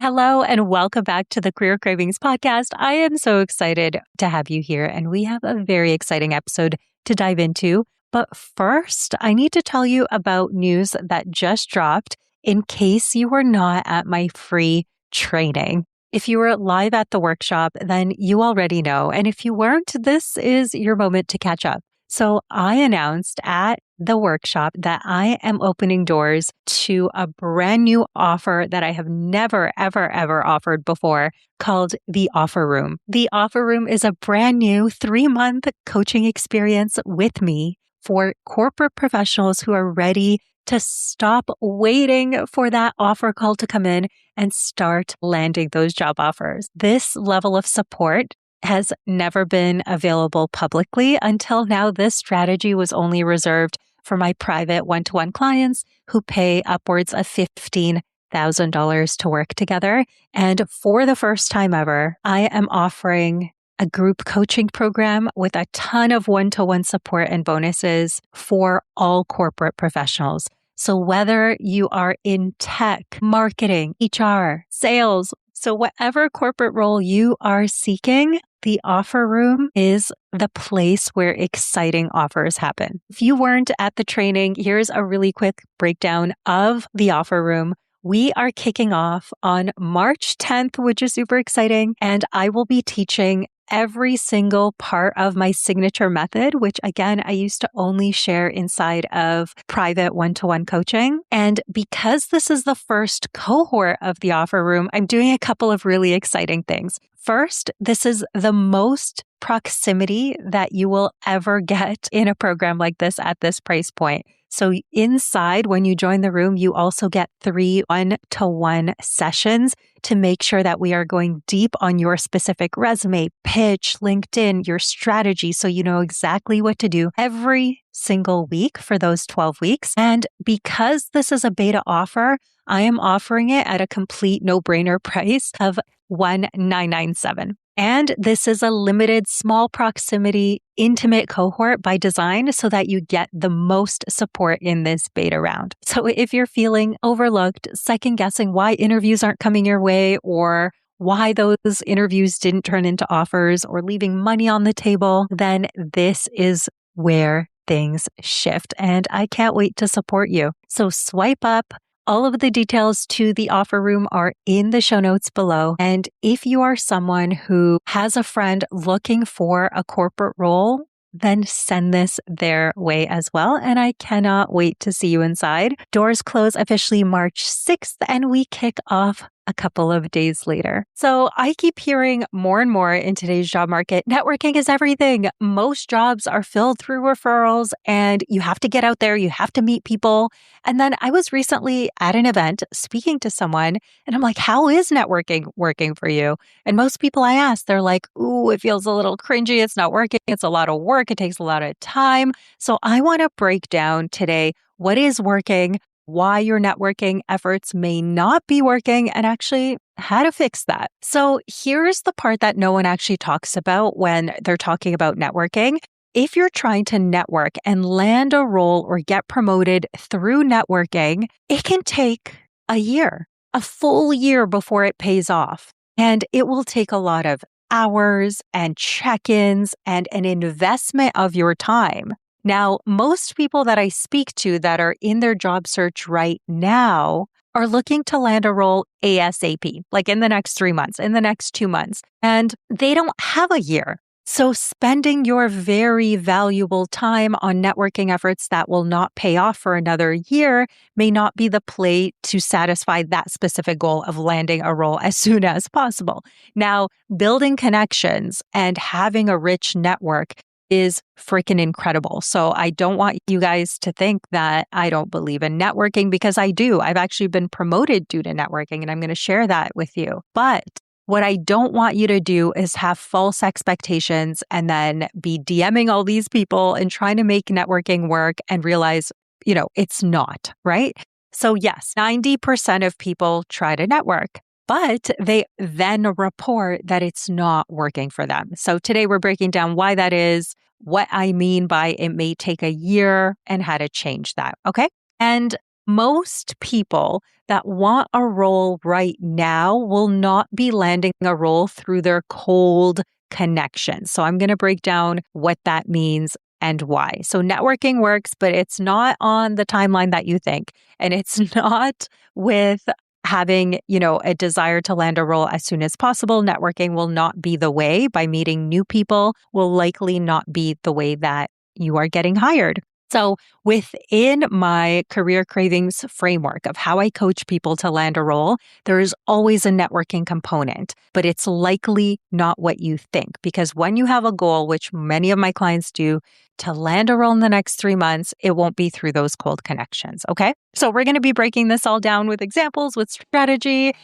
Hello and welcome back to the Career Cravings podcast. I am so excited to have you here, and we have a very exciting episode to dive into. But first, I need to tell you about news that just dropped in case you were not at my free training. If you were live at the workshop, then you already know. And if you weren't, this is your moment to catch up. So I announced at the workshop that I am opening doors to a brand new offer that I have never, ever offered before called the Offer Room. The Offer Room is a brand new 3-month coaching experience with me for corporate professionals who are ready to stop waiting for that offer call to come in and start landing those job offers. This level of support has never been available publicly until now. This strategy was only reserved for my private one-to-one clients who pay upwards of $15,000 to work together. And for the first time ever, I am offering a group coaching program with a ton of one-to-one support and bonuses for all corporate professionals. So whether you are in tech, marketing, HR, sales, so whatever corporate role you are seeking, the Offer Room is the place where exciting offers happen. If you weren't at the training, here's a really quick breakdown of the Offer Room. We are kicking off on March 10th, which is super exciting, and I will be teaching every single part of my signature method, which again, I used to only share inside of private one-to-one coaching. And because this is the first cohort of the Offer Room, I'm doing a couple of really exciting things. First, this is the most proximity that you will ever get in a program like this at this price point. So inside, when you join the room, you also get 3 one-to-one sessions to make sure that we are going deep on your specific resume, pitch, LinkedIn, your strategy, so you know exactly what to do every single week for those 12 weeks. And because this is a beta offer, I am offering it at a complete no-brainer price of $1,997. And this is a limited, small proximity, intimate cohort by design so that you get the most support in this beta round. So if you're feeling overlooked, second guessing why interviews aren't coming your way or why those interviews didn't turn into offers or leaving money on the table, then this is where things shift. And I can't wait to support you. So swipe up. All of the details to the Offer Room are in the show notes below. And if you are someone who has a friend looking for a corporate role, then send this their way as well. And I cannot wait to see you inside. Doors close officially March 6th, and we kick off a couple of days later. So I keep hearing more and more in today's job market, networking is everything. Most jobs are filled through referrals and you have to get out there, you have to meet people. And then I was recently at an event speaking to someone and I'm like, how is networking working for you? And most people I ask, they're like, ooh, it feels a little cringy. It's not working. It's a lot of work. It takes a lot of time. So I want to break down today what is working, why your networking efforts may not be working, and actually how to fix that. So here's the part that no one actually talks about when they're talking about networking. If you're trying to network and land a role or get promoted through networking, it can take a year, a full year before it pays off. And it will take a lot of hours and check-ins and an investment of your time. Now, most people that I speak to that are in their job search right now are looking to land a role ASAP, like in the next 3 months, in the next 2 months, and they don't have a year. So spending your very valuable time on networking efforts that will not pay off for another year may not be the play to satisfy that specific goal of landing a role as soon as possible. Now, building connections and having a rich network is freaking incredible. So I don't want you guys to think that I don't believe in networking, because I do. I've actually been promoted due to networking, and I'm going to share that with you. But what I don't want you to do is have false expectations and then be DMing all these people and trying to make networking work and realize, it's not, right? So yes, 90% of people try to network, but they then report that it's not working for them. So today we're breaking down why that is, what I mean by it may take a year, and how to change that, okay? And Most people that want a role right now will not be landing a role through their cold connections. So I'm going to break down what that means and why. So networking works, but it's not on the timeline that you think. And it's not with having, a desire to land a role as soon as possible. Networking will not be the way. By meeting new people will likely not be the way that you are getting hired. So within my Career Cravings framework of how I coach people to land a role, there is always a networking component, but it's likely not what you think. Because when you have a goal, which many of my clients do, to land a role in the next 3 months, it won't be through those cold connections. Okay. So we're going to be breaking this all down with examples, with strategy.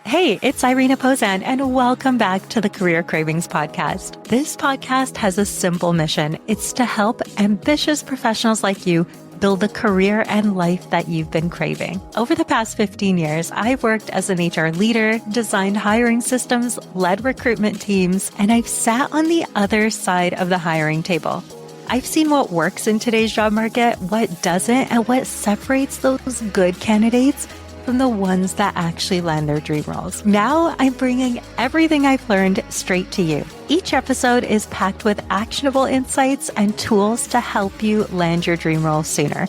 Hey, it's Irina Pozan, and welcome back to the Career Cravings podcast. This podcast has a simple mission. It's to help ambitious professionals like you build the career and life that you've been craving. Over the past 15 years, I've worked as an HR leader, designed hiring systems, led recruitment teams, and I've sat on the other side of the hiring table. I've seen what works in today's job market, what doesn't, and what separates those good candidates from the ones that actually land their dream roles. Now I'm bringing everything I've learned straight to you. Each episode is packed with actionable insights and tools to help you land your dream role sooner.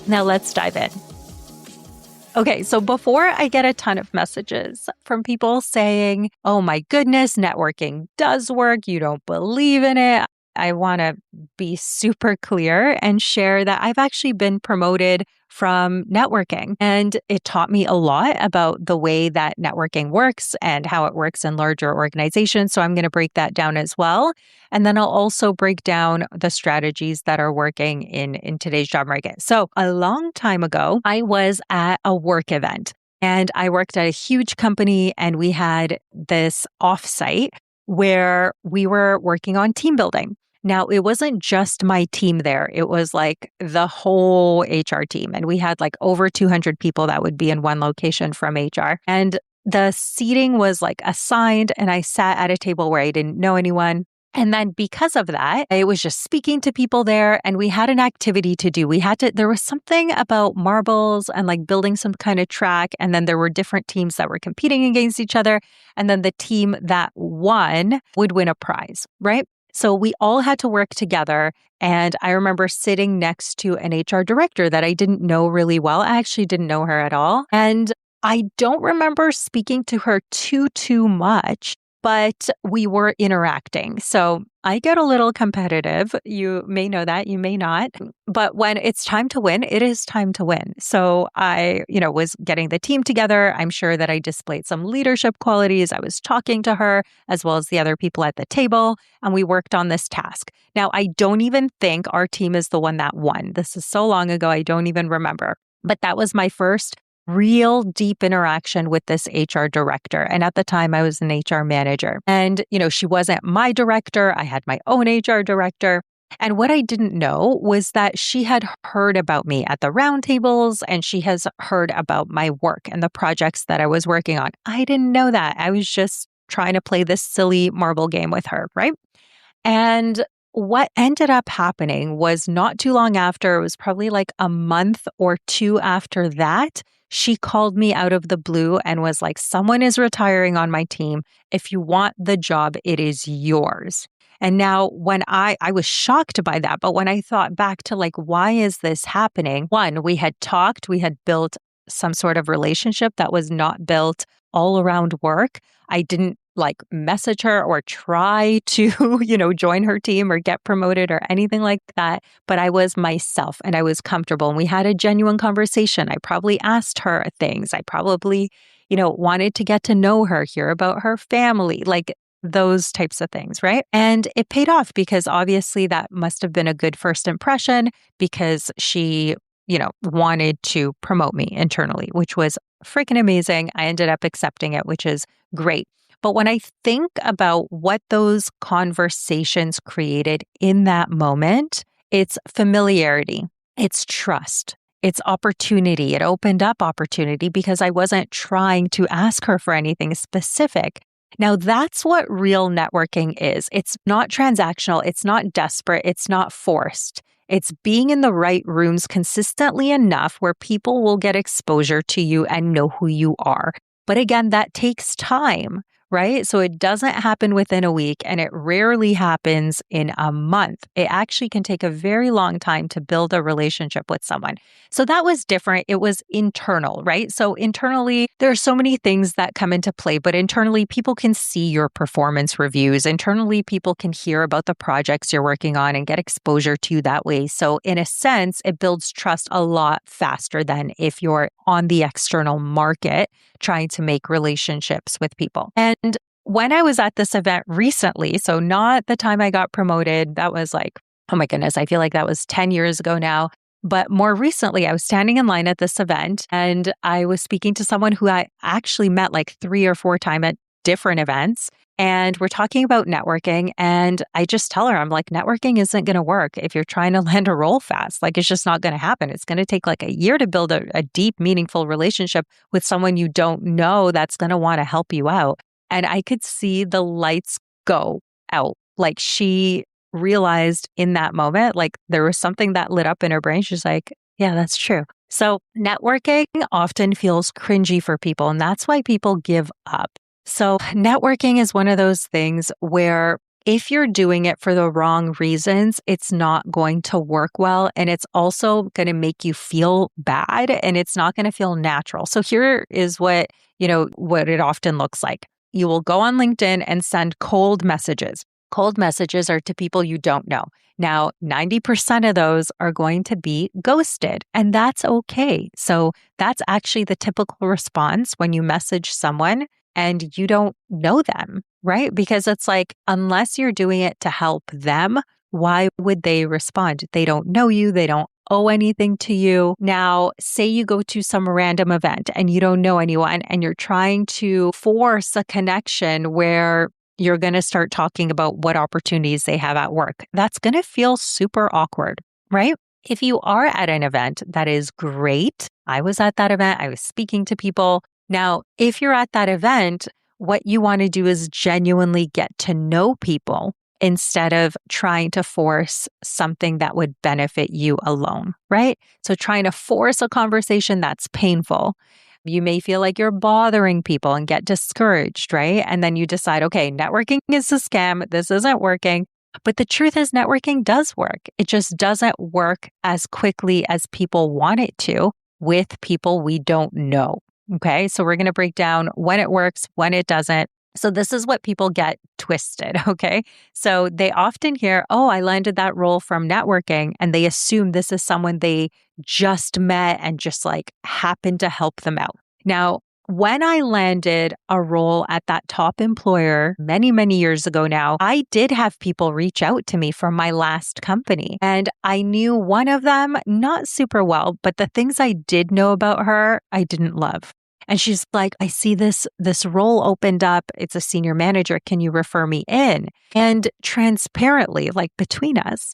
Now let's dive in. Okay, so before I get a ton of messages from people saying, oh my goodness, networking does work, you don't believe in it, I want to be super clear and share that I've actually been promoted from networking. And it taught me a lot about the way that networking works and how it works in larger organizations. So I'm going to break that down as well. And then I'll also break down the strategies that are working in today's job market. So a long time ago, I was at a work event and I worked at a huge company and we had this offsite where we were working on team building. Now, it wasn't just my team there. It was like the whole HR team. And we had like over 200 people that would be in one location from HR. And the seating was like assigned, and I sat at a table where I didn't know anyone. And then because of that, I was just speaking to people there and we had an activity to do. There was something about marbles and like building some kind of track. And then there were different teams that were competing against each other. And then the team that won would win a prize, right? So we all had to work together. And I remember sitting next to an HR director that I didn't know really well. I actually didn't know her at all. And I don't remember speaking to her too much, but we were interacting. So I get a little competitive. You may know that, you may not. But when it's time to win, it is time to win. So I, was getting the team together. I'm sure that I displayed some leadership qualities. I was talking to her as well as the other people at the table, and we worked on this task. Now, I don't even think our team is the one that won. This is so long ago, I don't even remember. But that was my first real deep interaction with this HR director. And at the time, I was an HR manager. And, she wasn't my director. I had my own HR director. And what I didn't know was that she had heard about me at the roundtables and she has heard about my work and the projects that I was working on. I didn't know that. I was just trying to play this silly marble game with her, right? And what ended up happening was not too long after, it was probably like a month or two after that, she called me out of the blue and was like, someone is retiring on my team. If you want the job, it is yours. And now when I was shocked by that, but when I thought back to like, why is this happening? One, we had talked, we had built some sort of relationship that was not built all around work. I didn't like message her or try to, join her team or get promoted or anything like that. But I was myself and I was comfortable and we had a genuine conversation. I probably asked her things. I probably, wanted to get to know her, hear about her family, like those types of things, right? And it paid off because obviously that must have been a good first impression because she, wanted to promote me internally, which was freaking amazing. I ended up accepting it, which is great. But when I think about what those conversations created in that moment, it's familiarity, it's trust, it's opportunity. It opened up opportunity because I wasn't trying to ask her for anything specific. Now, that's what real networking is. It's not transactional. It's not desperate. It's not forced. It's being in the right rooms consistently enough where people will get exposure to you and know who you are. But again, that takes time, right? So it doesn't happen within a week and it rarely happens in a month. It actually can take a very long time to build a relationship with someone. So that was different. It was internal, right? So internally, there are so many things that come into play, but internally, people can see your performance reviews. Internally, people can hear about the projects you're working on and get exposure to you that way. So in a sense, it builds trust a lot faster than if you're on the external market trying to make relationships with people. And when I was at this event recently, so not the time I got promoted, that was like, oh my goodness, I feel like that was 10 years ago now. But more recently, I was standing in line at this event and I was speaking to someone who I actually met like 3 or 4 times at different events. And we're talking about networking. And I just tell her, I'm like, networking isn't going to work if you're trying to land a role fast. Like, it's just not going to happen. It's going to take like a year to build a deep, meaningful relationship with someone you don't know that's going to want to help you out. And I could see the lights go out. Like, she realized in that moment, like there was something that lit up in her brain. She's like, yeah, that's true. So networking often feels cringy for people, and that's why people give up. So networking is one of those things where if you're doing it for the wrong reasons, it's not going to work well. And it's also going to make you feel bad and it's not going to feel natural. So here is what it often looks like. You will go on LinkedIn and send cold messages. Cold messages are to people you don't know. Now, 90% of those are going to be ghosted, and that's okay. So that's actually the typical response when you message someone and you don't know them, right? Because it's like, unless you're doing it to help them, why would they respond? They don't know you. They don't owe anything to you. Now, say you go to some random event and you don't know anyone and you're trying to force a connection where you're going to start talking about what opportunities they have at work. That's going to feel super awkward, right? If you are at an event, that is great. I was at that event. I was speaking to people. Now, if you're at that event, what you want to do is genuinely get to know people instead of trying to force something that would benefit you alone, right? So trying to force a conversation that's painful. You may feel like you're bothering people and get discouraged, right? And then you decide, okay, networking is a scam. This isn't working. But the truth is, networking does work. It just doesn't work as quickly as people want it to with people we don't know. Okay, so we're going to break down when it works, when it doesn't. So this is what people get twisted, okay? So they often hear, oh, I landed that role from networking, and they assume this is someone they just met and just like happened to help them out. Now, when I landed a role at that top employer many, many years ago now, I did have people reach out to me from my last company. And I knew one of them not super well, but the things I did know about her, I didn't love. And she's like, I see this role opened up. It's a senior manager. Can you refer me in? And transparently, like between us,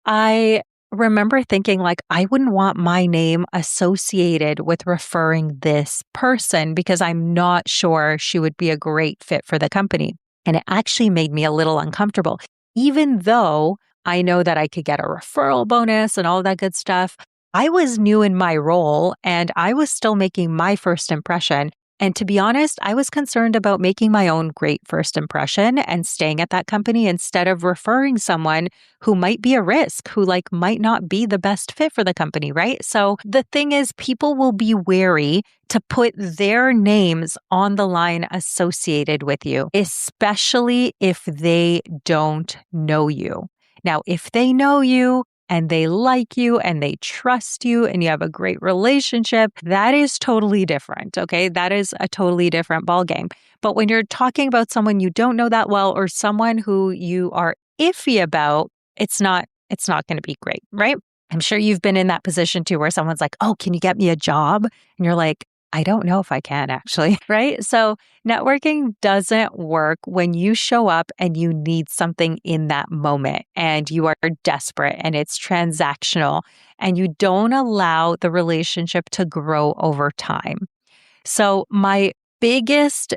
I remember thinking like, I wouldn't want my name associated with referring this person because I'm not sure she would be a great fit for the company. And it actually made me a little uncomfortable, even though I know that I could get a referral bonus and all that good stuff. I was new in my role and I was still making my first impression. And to be honest, I was concerned about making my own great first impression and staying at that company instead of referring someone who might be a risk, who like might not be the best fit for the company, right? So the thing is, people will be wary to put their names on the line associated with you, especially if they don't know you. Now, if they know you, and they like you and they trust you and you have a great relationship, that is totally different, okay? That is a totally different ballgame. But when you're talking about someone you don't know that well or someone who you are iffy about, it's not going to be great, right? I'm sure you've been in that position too where someone's like, oh, can you get me a job? And you're like, I don't know if I can actually, right? So networking doesn't work when you show up and you need something in that moment and you are desperate and it's transactional and you don't allow the relationship to grow over time. So my biggest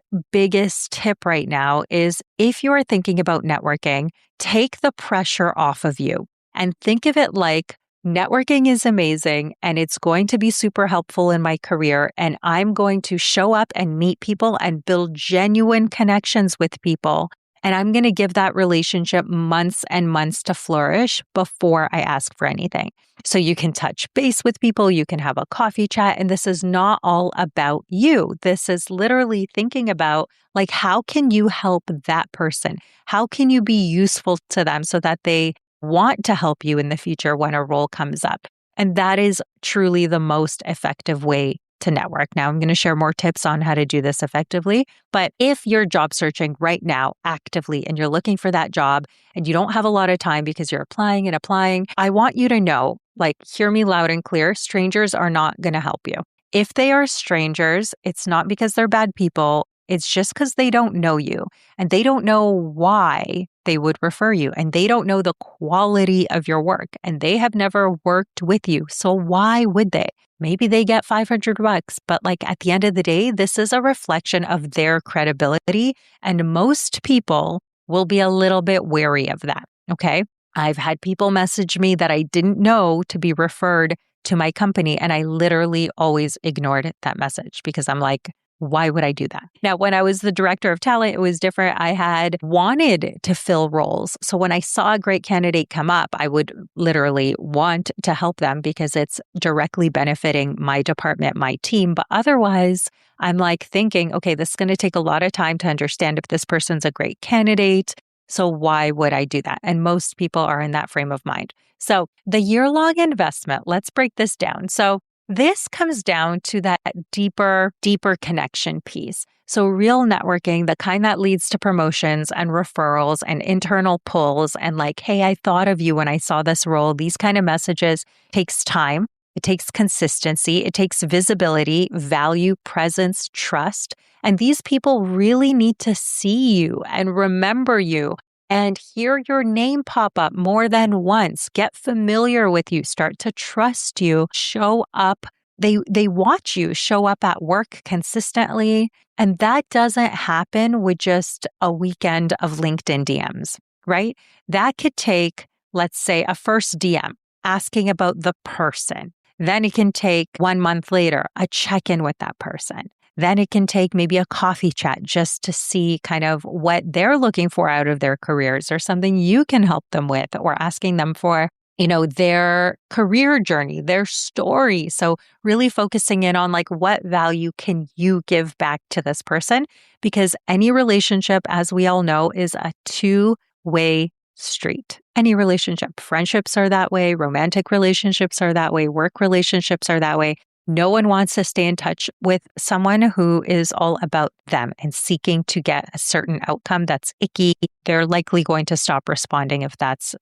tip right now is if you are thinking about networking, take the pressure off of you and think of it like networking is amazing and it's going to be super helpful in my career. And I'm going to show up and meet people and build genuine connections with people. And I'm going to give that relationship months and months to flourish before I ask for anything. So you can touch base with people, you can have a coffee chat, and this is not all about you. This is literally thinking about like, how can you help that person? How can you be useful to them so that they want to help you in the future when a role comes up? And that is truly the most effective way to network. Now, I'm going to share more tips on how to do this effectively. But if you're job searching right now actively and you're looking for that job and you don't have a lot of time because you're applying and applying, I want you to know, like, hear me loud and clear, strangers are not going to help you. If they are strangers, it's not because they're bad people. It's just because they don't know you and they don't know why they would refer you and they don't know the quality of your work and they have never worked with you. So why would they? Maybe they get $500, but like at the end of the day, this is a reflection of their credibility. And most people will be a little bit wary of that. Okay. I've had people message me that I didn't know to be referred to my company. And I literally always ignored that message because I'm like, why would I do that? Now, when I was the director of talent, it was different. I had wanted to fill roles. So when I saw a great candidate come up, I would literally want to help them because it's directly benefiting my department, my team. But otherwise, I'm like thinking, okay, this is going to take a lot of time to understand if this person's a great candidate. So why would I do that? And most people are in that frame of mind. So the year-long investment, let's break this down. So this comes down to that deeper connection piece. So real networking, the kind that leads to promotions and referrals and internal pulls and like, hey, I thought of you when I saw this role. These kind of messages takes time. It takes consistency. It takes visibility, value, presence, trust. And these people really need to see you and remember you and hear your name pop up more than once, get familiar with you, start to trust you, show up. They watch you show up at work consistently. And that doesn't happen with just a weekend of LinkedIn DMs, right? That could take, let's say, a first DM asking about the person. Then it can take 1 month later, a check-in with that person. Then it can take maybe a coffee chat just to see kind of what they're looking for out of their careers or something you can help them with or asking them for, their career journey, their story. So really focusing in on like what value can you give back to this person? Because any relationship, as we all know, is a two-way street. Any relationship, friendships are that way, romantic relationships are that way, work relationships are that way. No one wants to stay in touch with someone who is all about them and seeking to get a certain outcome that's icky. They're likely going to stop responding if that's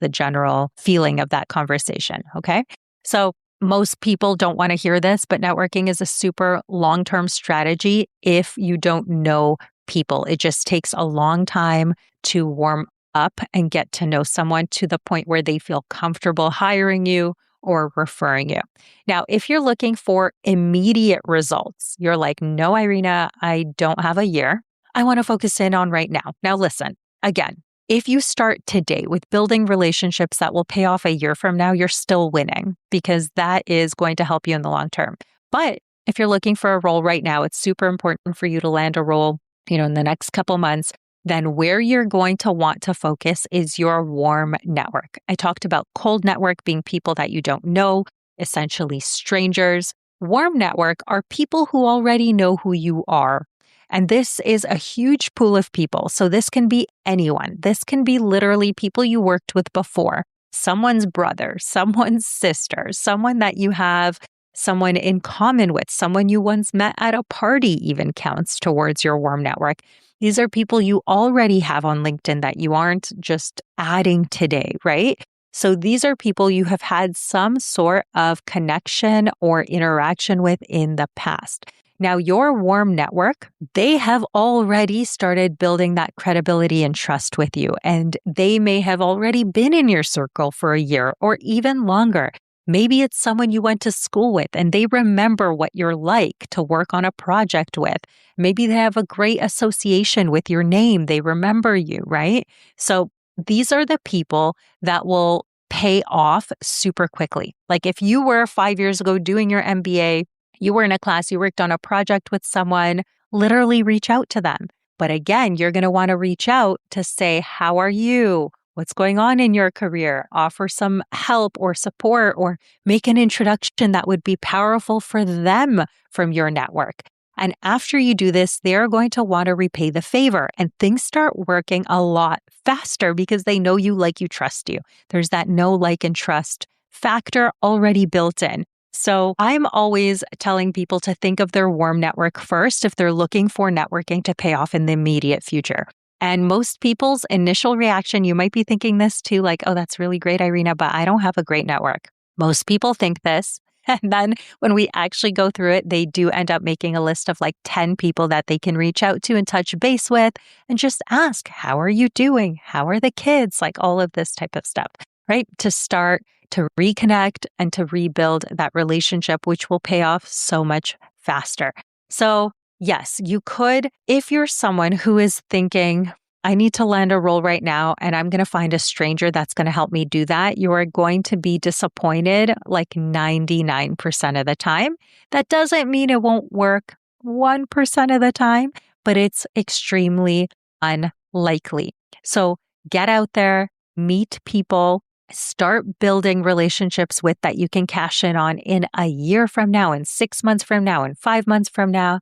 the general feeling of that conversation. Okay. So most people don't want to hear this, but networking is a super long-term strategy if you don't know people. It just takes a long time to warm up and get to know someone to the point where they feel comfortable hiring you or referring you. Now, if you're looking for immediate results, you're like, no, Irina, I don't have a year. I want to focus in on right now. Now, listen, again, if you start today with building relationships that will pay off a year from now, you're still winning because that is going to help you in the long term. But if you're looking for a role right now, it's super important for you to land a role, in the next couple months. Then where you're going to want to focus is your warm network. I talked about cold network being people that you don't know, essentially strangers. Warm network are people who already know who you are. And this is a huge pool of people. So this can be anyone. This can be literally people you worked with before, someone's brother, someone's sister, someone that you have someone in common with, someone you once met at a party even counts towards your warm network. These are people you already have on LinkedIn that you aren't just adding today, right? So these are people you have had some sort of connection or interaction with in the past. Now, your warm network, they have already started building that credibility and trust with you, and they may have already been in your circle for a year or even longer. Maybe it's someone you went to school with and they remember what you're like to work on a project with. Maybe they have a great association with your name. They remember you, right? So these are the people that will pay off super quickly. Like if you were 5 years ago doing your MBA, you were in a class, you worked on a project with someone, literally reach out to them. But again, you're going to want to reach out to say, how are you? What's going on in your career? Offer some help or support or make an introduction that would be powerful for them from your network. And after you do this, they're going to want to repay the favor and things start working a lot faster because they know you, like you, trust you. There's that know, like, and trust factor already built in. So I'm always telling people to think of their warm network first if they're looking for networking to pay off in the immediate future. And most people's initial reaction, you might be thinking this too, like, oh, that's really great, Irina, but I don't have a great network. Most people think this. And then when we actually go through it, they do end up making a list of like 10 people that they can reach out to and touch base with and just ask, how are you doing? How are the kids? Like all of this type of stuff, right? To start to reconnect and to rebuild that relationship, which will pay off so much faster. So yes, you could, if you're someone who is thinking, I need to land a role right now and I'm going to find a stranger that's going to help me do that, you are going to be disappointed like 99% of the time. That doesn't mean it won't work 1% of the time, but it's extremely unlikely. So get out there, meet people, start building relationships with that you can cash in on in a year from now, in 6 months from now, in 5 months from now.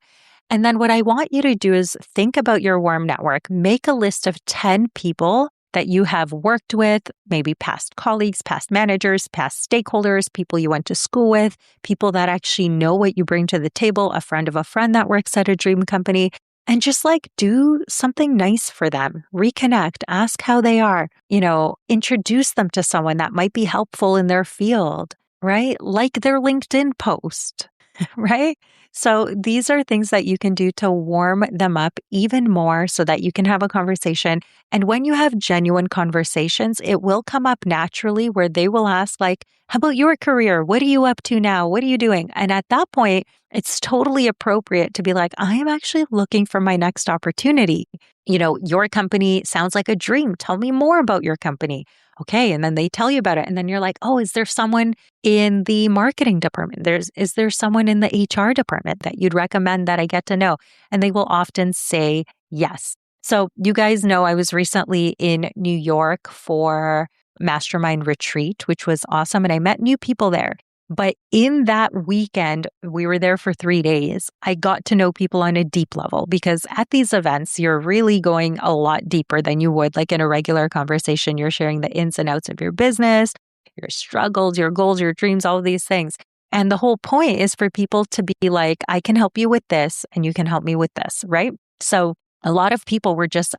And then what I want you to do is think about your warm network. Make a list of 10 people that you have worked with, maybe past colleagues, past managers, past stakeholders, people you went to school with, people that actually know what you bring to the table, a friend of a friend that works at a dream company, and just like do something nice for them. Reconnect, ask how they are, introduce them to someone that might be helpful in their field, right? Like their LinkedIn post, right? So these are things that you can do to warm them up even more so that you can have a conversation. And when you have genuine conversations, it will come up naturally where they will ask like, how about your career? What are you up to now? What are you doing? And at that point, it's totally appropriate to be like, I am actually looking for my next opportunity. Your company sounds like a dream. Tell me more about your company. Okay. And then they tell you about it. And then you're like, oh, is there someone in the marketing department? Is there someone in the HR department that you'd recommend that I get to know? And they will often say yes. So you guys know I was recently in New York for Mastermind Retreat, which was awesome. And I met new people there. But in that weekend, we were there for 3 days. I got to know people on a deep level because at these events, you're really going a lot deeper than you would like in a regular conversation. You're sharing the ins and outs of your business, your struggles, your goals, your dreams, all of these things. And the whole point is for people to be like, I can help you with this and you can help me with this, right? So a lot of people were just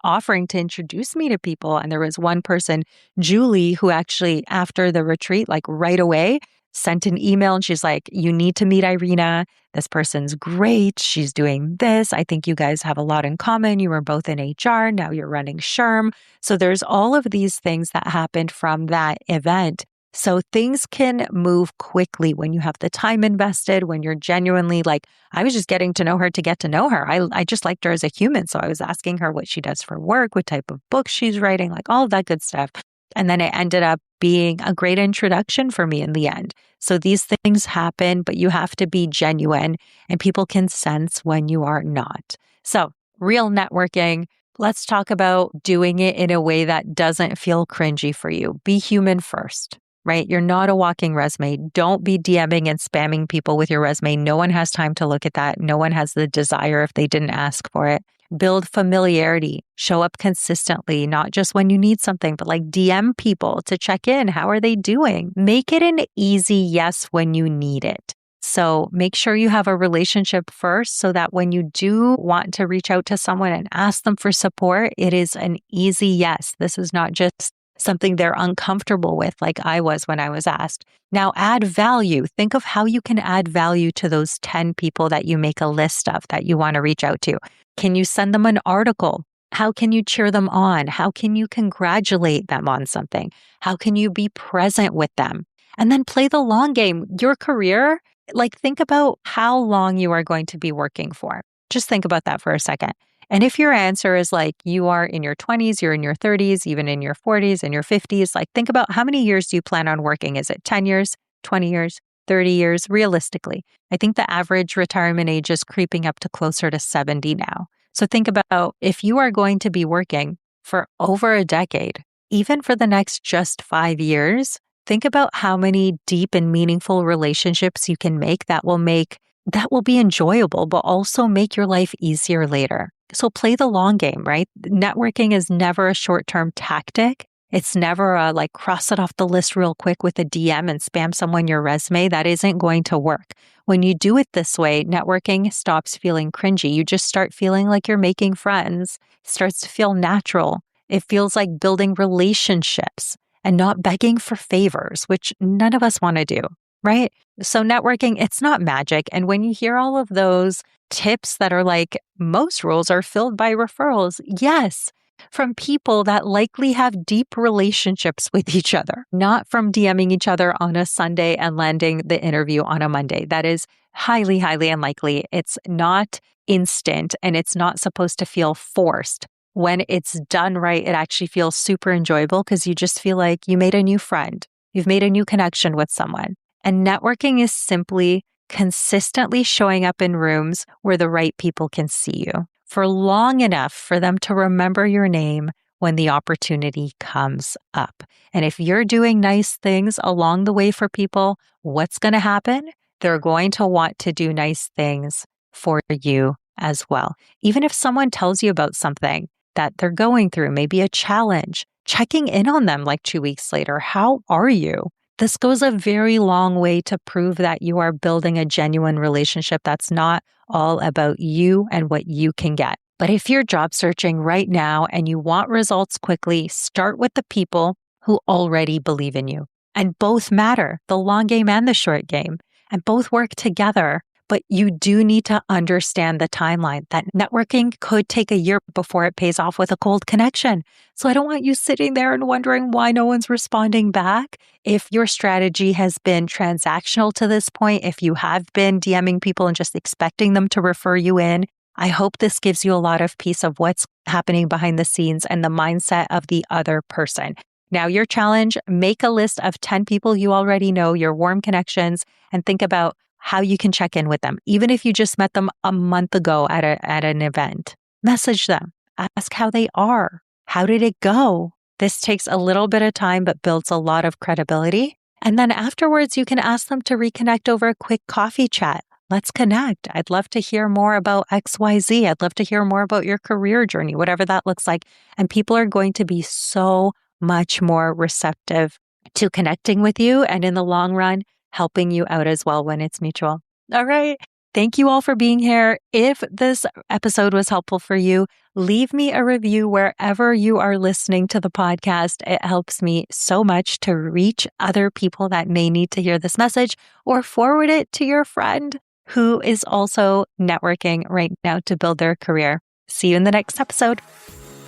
offering to introduce me to people. And there was one person, Julie, who actually after the retreat, like right away, sent an email and she's like, you need to meet Irina. This person's great. She's doing this. I think you guys have a lot in common. You were both in HR. Now you're running SHRM. So there's all of these things that happened from that event. So things can move quickly when you have the time invested, when you're genuinely like, I was just getting to know her to get to know her. I just liked her as a human. So I was asking her what she does for work, what type of books she's writing, like all of that good stuff. And then it ended up being a great introduction for me in the end. So these things happen, but you have to be genuine and people can sense when you are not. So real networking. Let's talk about doing it in a way that doesn't feel cringy for you. Be human first. Right? You're not a walking resume. Don't be DMing and spamming people with your resume. No one has time to look at that. No one has the desire if they didn't ask for it. Build familiarity. Show up consistently, not just when you need something, but like DM people to check in. How are they doing? Make it an easy yes when you need it. So make sure you have a relationship first so that when you do want to reach out to someone and ask them for support, it is an easy yes. This is not just something they're uncomfortable with, like I was when I was asked. Now, add value. Think of how you can add value to those 10 people that you make a list of that you want to reach out to. Can you send them an article? How can you cheer them on? How can you congratulate them on something? How can you be present with them? And then play the long game. Your career, like think about how long you are going to be working for. Just think about that for a second. And if your answer is like you are in your 20s, you're in your 30s, even in your 40s and your 50s, like think about how many years do you plan on working? Is it 10 years, 20 years, 30 years? Realistically, I think the average retirement age is creeping up to closer to 70 now. So think about if you are going to be working for over a decade, even for the next just 5 years, think about how many deep and meaningful relationships you can make that will be enjoyable, but also make your life easier later. So play the long game, right? Networking is never a short-term tactic. It's never a like cross it off the list real quick with a DM and spam someone your resume. That isn't going to work. When you do it this way, networking stops feeling cringy. You just start feeling like you're making friends. It starts to feel natural. It feels like building relationships and not begging for favors, which none of us want to do, right? So networking, it's not magic. And when you hear all of those tips that are like, most roles are filled by referrals, yes, from people that likely have deep relationships with each other, not from DMing each other on a Sunday and landing the interview on a Monday. That is highly, highly unlikely. It's not instant and it's not supposed to feel forced. When it's done right, it actually feels super enjoyable because you just feel like you made a new friend. You've made a new connection with someone. And networking is simply consistently showing up in rooms where the right people can see you for long enough for them to remember your name when the opportunity comes up. And if you're doing nice things along the way for people, what's going to happen? They're going to want to do nice things for you as well. Even if someone tells you about something that they're going through, maybe a challenge, checking in on them like 2 weeks later. How are you? This goes a very long way to prove that you are building a genuine relationship that's not all about you and what you can get. But if you're job searching right now and you want results quickly, start with the people who already believe in you. And both matter, the long game and the short game, and both work together. But you do need to understand the timeline that networking could take a year before it pays off with a cold connection. So I don't want you sitting there and wondering why no one's responding back. If your strategy has been transactional to this point, if you have been DMing people and just expecting them to refer you in, I hope this gives you a lot of peace of what's happening behind the scenes and the mindset of the other person. Now, your challenge, make a list of 10 people you already know, your warm connections, and think about how you can check in with them. Even if you just met them a month ago at an event, message them, ask how they are. How did it go? This takes a little bit of time, but builds a lot of credibility. And then afterwards, you can ask them to reconnect over a quick coffee chat. Let's connect. I'd love to hear more about XYZ. I'd love to hear more about your career journey, whatever that looks like. And people are going to be so much more receptive to connecting with you. And in the long run, helping you out as well when it's mutual. All right. Thank you all for being here. If this episode was helpful for you, leave me a review wherever you are listening to the podcast. It helps me so much to reach other people that may need to hear this message, or forward it to your friend who is also networking right now to build their career. See you in the next episode.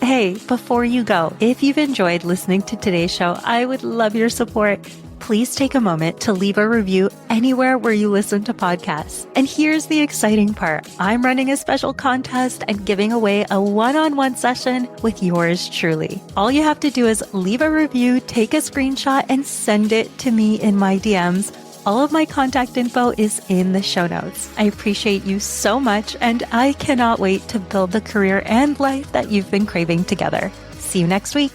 Hey, before you go, if you've enjoyed listening to today's show, I would love your support. Please take a moment to leave a review anywhere where you listen to podcasts. And here's the exciting part. I'm running a special contest and giving away a one-on-one session with yours truly. All you have to do is leave a review, take a screenshot, and send it to me in my DMs. All of my contact info is in the show notes. I appreciate you so much, and I cannot wait to build the career and life that you've been craving together. See you next week.